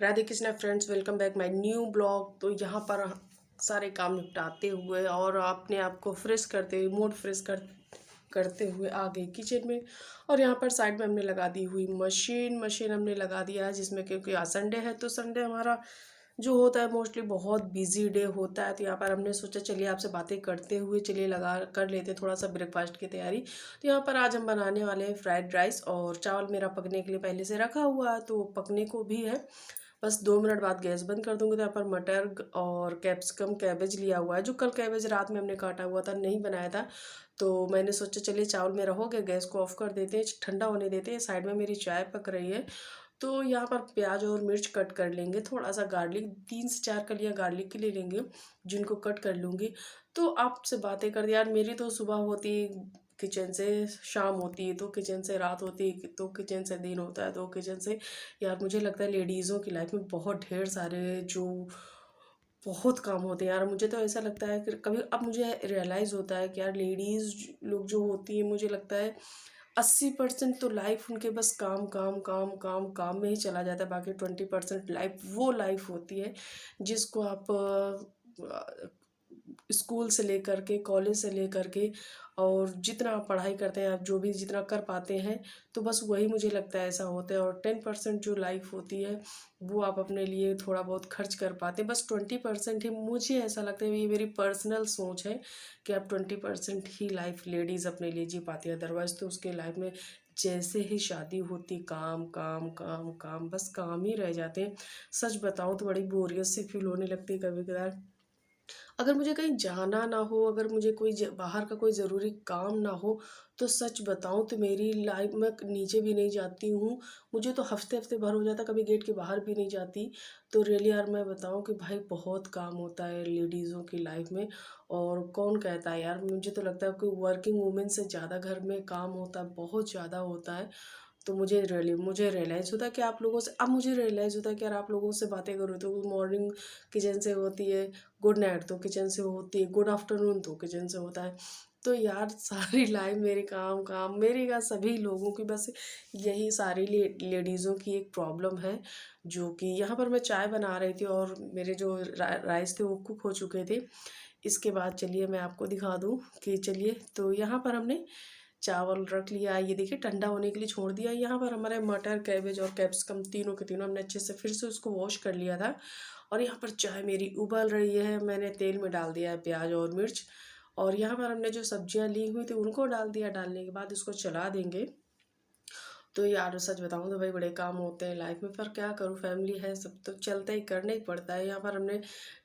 Radhe Krishna friends, welcome back my new blog. तो यहाँ पर सारे काम निपटाते हुए और अपने आप को फ्रेश करते हुए, मूड फ्रेश करते हुए आ गई किचन में। और यहाँ पर साइड में हमने लगा दी हुई मशीन हमने लगा दिया है, जिसमें क्योंकि आज संडे है तो संडे हमारा जो होता है मोस्टली बहुत बिजी डे होता है। तो यहाँ पर हमने सोचा चलिए आपसे बातें करते हुए चलिए लगा कर लेते थोड़ा सा ब्रेकफास्ट की तैयारी। तो यहाँ पर आज हम बनाने वाले हैं फ्राइड राइस, और चावल मेरा पकने के लिए पहले से रखा हुआ है तो पकने को भी है। बस 2 मिनट बाद गैस बंद कर दूंगी। तो यहाँ पर मटर और कैप्सिकम कैबेज लिया हुआ है, जो कल कैबेज रात में हमने काटा हुआ था, नहीं बनाया था। तो मैंने सोचा चलिए चावल मेरा हो गया, गैस को ऑफ कर देते हैं, ठंडा होने देते हैं। साइड में मेरी चाय पक रही है। तो यहाँ पर प्याज और मिर्च कट कर लेंगे, थोड़ा सा गार्लिक, 3 से 4 कलियाँ गार्लिक की ले लेंगे, जिनको कट कर लूँगी। तो आपसे बातें कर दी यार, मेरी तो सुबह होती किचन से, शाम होती है तो किचन से, रात होती है तो किचन से, दिन होता है तो किचन से। यार मुझे लगता है लेडीज़ों की लाइफ में बहुत ढेर सारे जो बहुत काम होते हैं यार। मुझे तो ऐसा लगता है कि कभी अब मुझे रियलाइज़ होता है कि यार लेडीज़ लोग जो होती हैं, मुझे लगता है 80% तो लाइफ उनके बस काम काम काम काम काम में ही चला जाता है। बाकी 20% लाइफ वो लाइफ होती है जिसको आप स्कूल से लेकर के, कॉलेज से लेकर के, और जितना आप पढ़ाई करते हैं, आप जो भी जितना कर पाते हैं, तो बस वही मुझे लगता है ऐसा होता है। और 10% जो लाइफ होती है वो आप अपने लिए थोड़ा बहुत खर्च कर पाते हैं। बस 20% ही, मुझे ऐसा लगता है, ये मेरी पर्सनल सोच है कि आप 20% ही लाइफ लेडीज़ अपने लिए जी पाती है। अदरवाइज़ तो उसके लाइफ में जैसे ही शादी होती, काम काम काम काम, बस काम ही रह जाते हैं। सच बताऊँ तो बड़ी बोरियत सी फील होने लगती है कभी कभार। अगर मुझे कहीं जाना ना हो, अगर मुझे कोई बाहर का कोई ज़रूरी काम ना हो, तो सच बताऊँ तो मेरी लाइफ में नीचे भी नहीं जाती हूँ। मुझे तो हफ्ते हफ्ते भर हो जाता, कभी गेट के बाहर भी नहीं जाती। तो रियली यार मैं बताऊँ कि भाई बहुत काम होता है लेडीज़ों की लाइफ में। और कौन कहता है यार, मुझे तो लगता है कि वर्किंग वूमेन से ज़्यादा घर में काम होता है, बहुत ज़्यादा होता है। तो मुझे रियलाइज़ होता है कि आप लोगों से, अब मुझे रियलाइज़ होता है कि यार आप लोगों से बातें करूँ तो मॉर्निंग किचन से होती है, गुड नाइट तो किचन से होती है, गुड आफ्टरनून तो किचन से होता है। तो यार सारी लाइफ मेरे काम काम, मेरी क्या सभी लोगों की, बस यही सारी लेडीज़ों की एक प्रॉब्लम है। जो कि यहाँ पर मैं चाय बना रही थी और मेरे जो राइस थे वो कुक हो चुके थे। इसके बाद चलिए मैं आपको दिखा दूँ कि चलिए, तो यहाँ पर हमने चावल रख लिया, ये देखिए ठंडा होने के लिए छोड़ दिया। यहाँ पर हमारे मटर, कैबेज और कैप्सिकम तीनों के तीनों हमने अच्छे से फिर से उसको वॉश कर लिया था। और यहाँ पर चाय मेरी उबल रही है, मैंने तेल में डाल दिया है प्याज और मिर्च। और यहाँ पर हमने जो सब्जियाँ ली हुई थी उनको डाल दिया, डालने के बाद इसको चला देंगे। तो यार सच बताऊँ तो भाई बड़े काम होते हैं लाइफ में, पर क्या करूँ, फैमिली है, सब तो चलता ही, करना ही पड़ता है। यहाँ पर हमने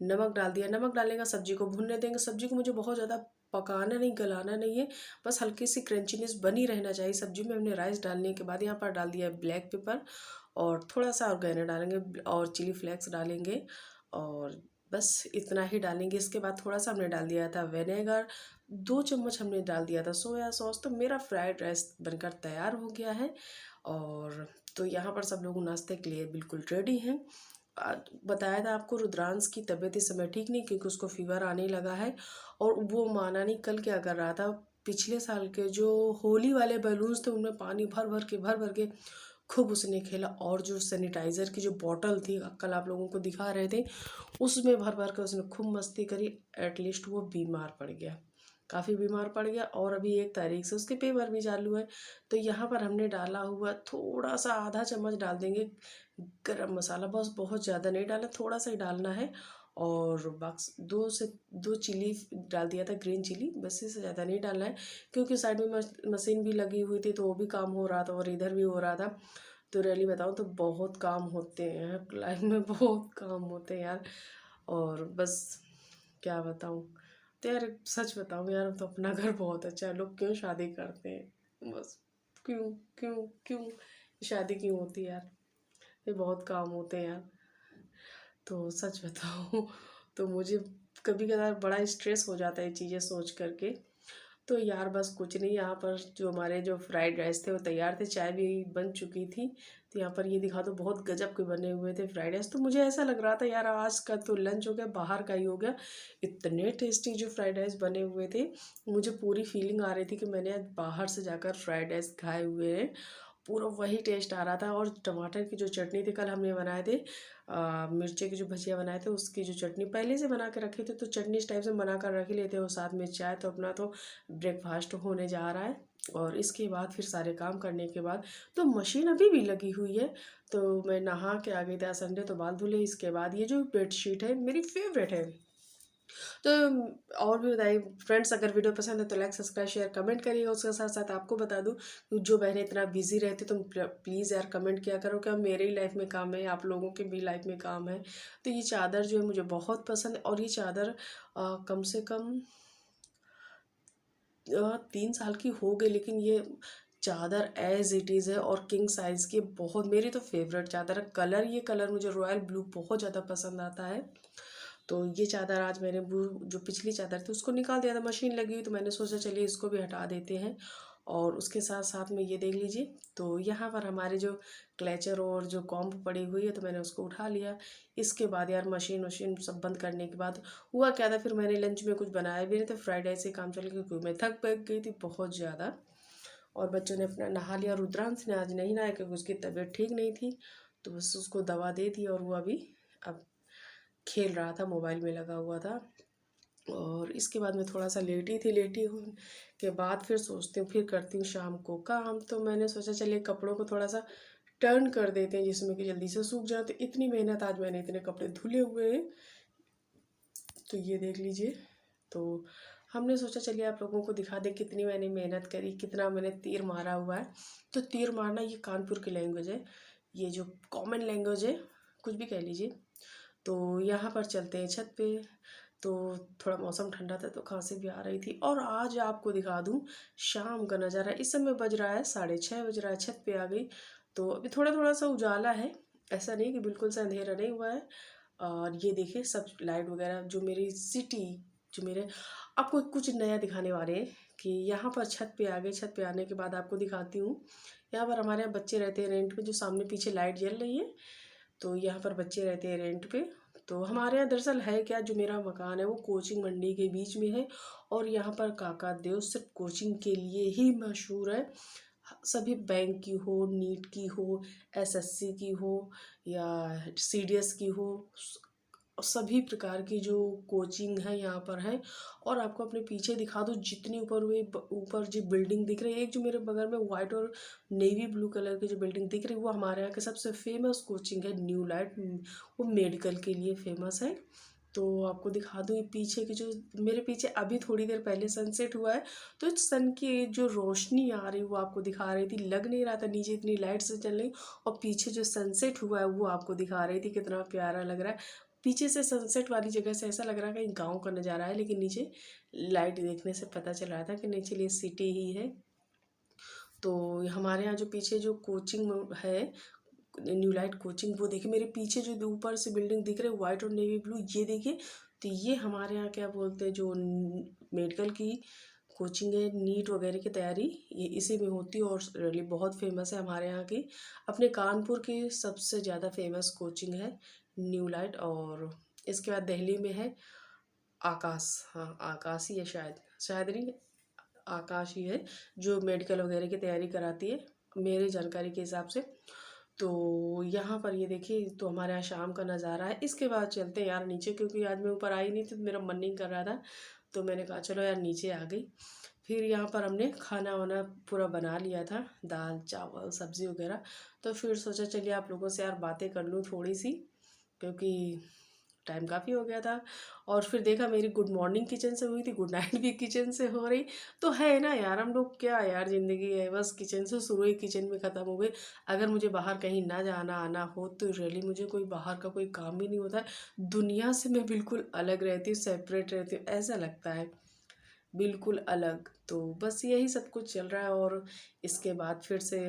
नमक डाल दिया, नमक डालने का सब्जी को भूनने देंगे। सब्जी को मुझे बहुत ज़्यादा पकाना नहीं, गलाना नहीं है, बस हल्की सी क्रंचीनेस बनी रहना चाहिए सब्जी में। हमने राइस डालने के बाद यहाँ पर डाल दिया ब्लैक पेपर, और थोड़ा सा ऑर्गेनो डालेंगे और चिली फ्लेक्स डालेंगे, और बस इतना ही डालेंगे। इसके बाद थोड़ा सा हमने डाल दिया था विनेगर, 2 चम्मच हमने डाल दिया था सोया सॉस। तो मेरा फ्राइड राइस बनकर तैयार हो गया है। और तो यहाँ पर सब लोग नाश्ते के लिए बिल्कुल रेडी हैं। बताया था आपको, रुद्रांश की तबीयत इस समय ठीक नहीं, क्योंकि उसको फीवर आने लगा है। और वो माना नहीं, कल क्या कर रहा था, पिछले साल के जो होली वाले बैलून्स थे उनमें पानी भर भर के खूब उसने खेला। और जो सैनिटाइज़र की जो बॉटल थी, कल आप लोगों को दिखा रहे थे, उसमें भर भर के उसने खूब मस्ती करी। एटलीस्ट वो बीमार पड़ गया, काफ़ी बीमार पड़ गया। और अभी 1 तारीख से उसके पेपर भी चालू है। तो यहाँ पर हमने डाला हुआ थोड़ा सा, आधा चम्मच डाल देंगे गरम मसाला, बस बहुत ज़्यादा नहीं डालना, थोड़ा सा ही डालना है। और बक्स 2 चिली डाल दिया था, ग्रीन चिली, बस इससे ज़्यादा नहीं डालना है। क्योंकि साइड में मशीन भी लगी हुई थी तो वो भी काम हो रहा था और इधर भी हो रहा था। तो रियली बताऊँ तो बहुत काम होते हैं लाइफ में, बहुत काम होते हैं यार। और बस क्या बताऊँ, तो यार सच बताऊँ यार, तो अपना घर बहुत अच्छा है, लोग क्यों शादी करते हैं, बस क्यों क्यों क्यों शादी क्यों होती है यार, ये बहुत काम होते हैं यार। तो सच बताऊँ तो मुझे कभी कभार बड़ा स्ट्रेस हो जाता है ये चीज़ें सोच करके। तो यार बस कुछ नहीं, यहाँ पर जो हमारे जो फ्राइड राइस थे वो तैयार थे, चाय भी बन चुकी थी। तो यहाँ पर ये दिखा दो, बहुत गजब के बने हुए थे फ्राइड राइस। तो मुझे ऐसा लग रहा था यार आज का तो लंच हो गया, बाहर का ही हो गया। इतने टेस्टी जो फ्राइड राइस बने हुए थे, मुझे पूरी फीलिंग आ रही थी कि मैंने आज बाहर से जाकर फ्राइड राइस खाए हुए हैं। पूरा वही टेस्ट आ रहा था। और टमाटर की जो चटनी थी, कल हमने बनाए थे मिर्ची की जो भजिया बनाए थे, उसकी जो चटनी पहले से बना के रखे थे, तो चटनी इस टाइप से बना कर रख ही लेते हैं, और साथ में चाय। तो अपना तो ब्रेकफास्ट होने जा रहा है। और इसके बाद फिर सारे काम करने के बाद तो मशीन अभी भी लगी हुई है। तो मैं नहा के आ गई थी, संडे तो बाल धुले। इसके बाद ये जो बेडशीट है मेरी फेवरेट है। तो और भी बताइए फ्रेंड्स, अगर वीडियो पसंद है तो लाइक सब्सक्राइब शेयर कमेंट करिएगा। उसके साथ साथ आपको बता दूं, जो बहनें इतना बिजी रहती, तो प्लीज़ यार कमेंट किया करो, क्या मेरे ही लाइफ में काम है, आप लोगों के भी लाइफ में काम है। तो ये चादर जो है मुझे बहुत पसंद है, और ये चादर कम से कम 3 साल की हो गई, लेकिन ये चादर एज इट इज़ है, और किंग साइज़ की बहुत, मेरी तो फेवरेट चादर है। कलर, ये कलर मुझे रॉयल ब्लू बहुत ज़्यादा पसंद आता है। तो ये चादर आज मैंने जो पिछली चादर थी उसको निकाल दिया था, मशीन लगी हुई, तो मैंने सोचा चलिए इसको भी हटा देते हैं। और उसके साथ साथ में ये देख लीजिए, तो यहाँ पर हमारे जो क्लेचर और जो कॉम्ब पड़ी हुई है, तो मैंने उसको उठा लिया। इसके बाद यार मशीन वशीन सब बंद करने के बाद हुआ क्या था, फिर मैंने लंच में कुछ बनाया भी नहीं, तो फ्राइडे से काम चल, क्योंकि मैं थक पक गई थी बहुत ज़्यादा। और बच्चों ने अपना नहा लिया। रुद्रांश ने आज नहीं नहाया क्योंकि उसकी तबीयत ठीक नहीं थी, तो बस उसको दवा दे दी, और वो अभी अब खेल रहा था, मोबाइल में लगा हुआ था। और इसके बाद मैं थोड़ा सा लेटी थी, लेटी हूँ के बाद फिर सोचती हूँ, फिर करती हूँ शाम को काम। तो मैंने सोचा चलिए कपड़ों को थोड़ा सा टर्न कर देते हैं, जिसमें कि जल्दी से सूख जाए। तो इतनी मेहनत, आज मैंने इतने कपड़े धुले हुए हैं, तो ये देख लीजिए। तो हमने सोचा चलिए आप लोगों को दिखा दें कितनी मैंने मेहनत करी, कितना मैंने तीर मारा हुआ है। तो तीर मारना ये कानपुर की लैंग्वेज है, ये जो कॉमन लैंग्वेज है, कुछ भी कह लीजिए। तो यहाँ पर चलते हैं छत पे। तो थोड़ा मौसम ठंडा था, तो खांसी भी आ रही थी। और आज आपको दिखा दूँ शाम का नज़ारा। इस समय बज रहा है 6:30 बज रहा है, छत पे आ गई। तो अभी थोड़ा थोड़ा सा उजाला है, ऐसा नहीं कि बिल्कुल सा अंधेरा नहीं हुआ है। और ये देखिए सब लाइट वगैरह, जो मेरी सिटी, जो मेरे, आपको कुछ नया दिखाने वाले हैं कि यहाँ पर छत पे आ गए। छत पे आने के बाद आपको दिखाती हूँ, यहाँ पर हमारे यहाँ बच्चे रहते हैं रेंट पे, जो सामने पीछे लाइट जल रही है, तो यहाँ पर बच्चे रहते हैं रेंट पे। तो हमारे यहाँ दरअसल है क्या, जो मेरा मकान है वो कोचिंग मंडी के बीच में है, और यहाँ पर काका देव सिर्फ कोचिंग के लिए ही मशहूर है। सभी बैंक की हो, नीट की हो, एसएससी की हो, या सीडीएस की हो, सभी प्रकार की जो कोचिंग है यहाँ पर है। और आपको अपने पीछे दिखा दूँ, जितनी ऊपर हुए ऊपर जो बिल्डिंग दिख रही है, एक जो मेरे बगल में वाइट और नेवी ब्लू कलर की जो बिल्डिंग दिख रही है, वो हमारे यहाँ की सबसे फेमस कोचिंग है, न्यू लाइट। वो मेडिकल के लिए फेमस है। तो आपको दिखा दूँ, ये पीछे की जो, मेरे पीछे अभी थोड़ी देर पहले सनसेट हुआ है, तो सन की जो रोशनी आ रही वो आपको दिखा रही थी। लग नहीं रहा था नीचे इतनी लाइट से चल रही, और पीछे जो सनसेट हुआ है वो आपको दिखा रही थी, कितना प्यारा लग रहा है। पीछे से सनसेट वाली जगह से ऐसा लग रहा है कहीं गांव का नज़ारा है, लेकिन नीचे लाइट देखने से पता चल रहा था कि नीचे ये सिटी ही है। तो हमारे यहाँ जो पीछे जो कोचिंग है, न्यू लाइट कोचिंग, वो देखिए मेरे पीछे जो ऊपर से बिल्डिंग दिख रही है वाइट और नेवी ब्लू, ये देखिए। तो ये हमारे यहाँ क्या बोलते हैं, जो मेडिकल की कोचिंग है, नीट वगैरह की तैयारी ये इसी में होती है, और रियली बहुत फेमस है हमारे यहाँ की। अपने कानपुर की सबसे ज़्यादा फेमस कोचिंग है न्यू लाइट। और इसके बाद दिल्ली में है आकाश, हाँ आकाश ही है, शायद शायद नहीं, आकाश ही है, जो मेडिकल वगैरह की तैयारी कराती है मेरी जानकारी के हिसाब से। तो यहाँ पर ये देखिए, तो हमारे यहाँ शाम का नज़ारा है। इसके बाद चलते हैं यार नीचे, क्योंकि आज मैं ऊपर आई नहीं थी, तो मेरा मन नहीं कर रहा था, तो मैंने कहा चलो यार नीचे आ गई। फिर यहाँ पर हमने खाना वाना पूरा बना लिया था, दाल चावल सब्ज़ी वगैरह। तो फिर सोचा चलिए आप लोगों से यार बातें कर लूँ थोड़ी सी, क्योंकि टाइम काफ़ी हो गया था। और फिर देखा मेरी गुड मॉर्निंग किचन से हुई थी, गुड नाइट भी किचन से हो रही। तो है ना यार, हम लोग क्या यार, ज़िंदगी है बस, किचन से शुरू ही किचन में ख़त्म हो गई। अगर मुझे बाहर कहीं ना जाना आना हो, तो रियली मुझे कोई बाहर का कोई काम ही नहीं होता है। दुनिया से मैं बिल्कुल अलग रहती हूँ, सेपरेट रहती हूँ, ऐसा लगता है, बिल्कुल अलग। तो बस यही सब कुछ चल रहा है। और इसके बाद फिर से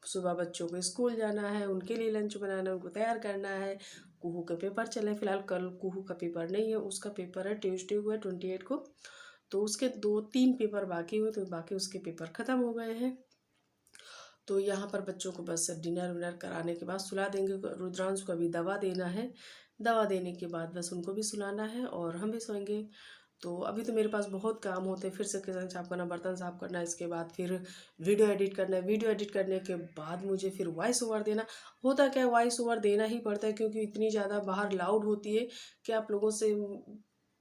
सुबह बच्चों को स्कूल जाना है, उनके लिए लंच बनाना है, उनको तैयार करना है। कुहू के पेपर चले फिलहाल, कल कुहू का पेपर नहीं है, उसका पेपर है ट्यूसडे को है 28 को। तो उसके 2-3 पेपर बाकी हुए, तो बाकी उसके पेपर ख़त्म हो गए हैं। तो यहाँ पर बच्चों को बस डिनर विनर कराने के बाद सुला देंगे। रुद्रांश को अभी दवा देना है, दवा देने के बाद बस उनको भी सुलाना है और हम भी सोएंगे। तो अभी तो मेरे पास बहुत काम होते हैं, फिर से किचन साफ़ करना, बर्तन साफ़ करना, इसके बाद फिर वीडियो एडिट करना है। वीडियो एडिट करने के बाद मुझे फिर वॉइस ओवर देना। होता क्या है, वॉइस ओवर देना ही पड़ता है क्योंकि इतनी ज़्यादा बाहर लाउड होती है कि आप लोगों से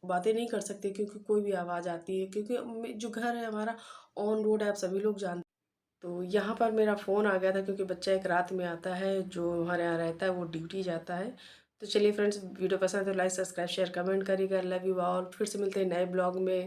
बातें नहीं कर सकते, क्योंकि कोई भी आवाज़ आती है, क्योंकि जो घर है हमारा ऑन रोड है, आप सभी लोग जानते हैं। तो यहाँ पर मेरा फ़ोन आ गया था क्योंकि बच्चा एक रात में आता है जो हमारे यहाँ रहता है, वो ड्यूटी जाता है। तो चलिए फ्रेंड्स, वीडियो पसंद है तो लाइक, सब्सक्राइब, शेयर, कमेंट करिएगा। Love you all. फिर से मिलते हैं नए ब्लॉग में।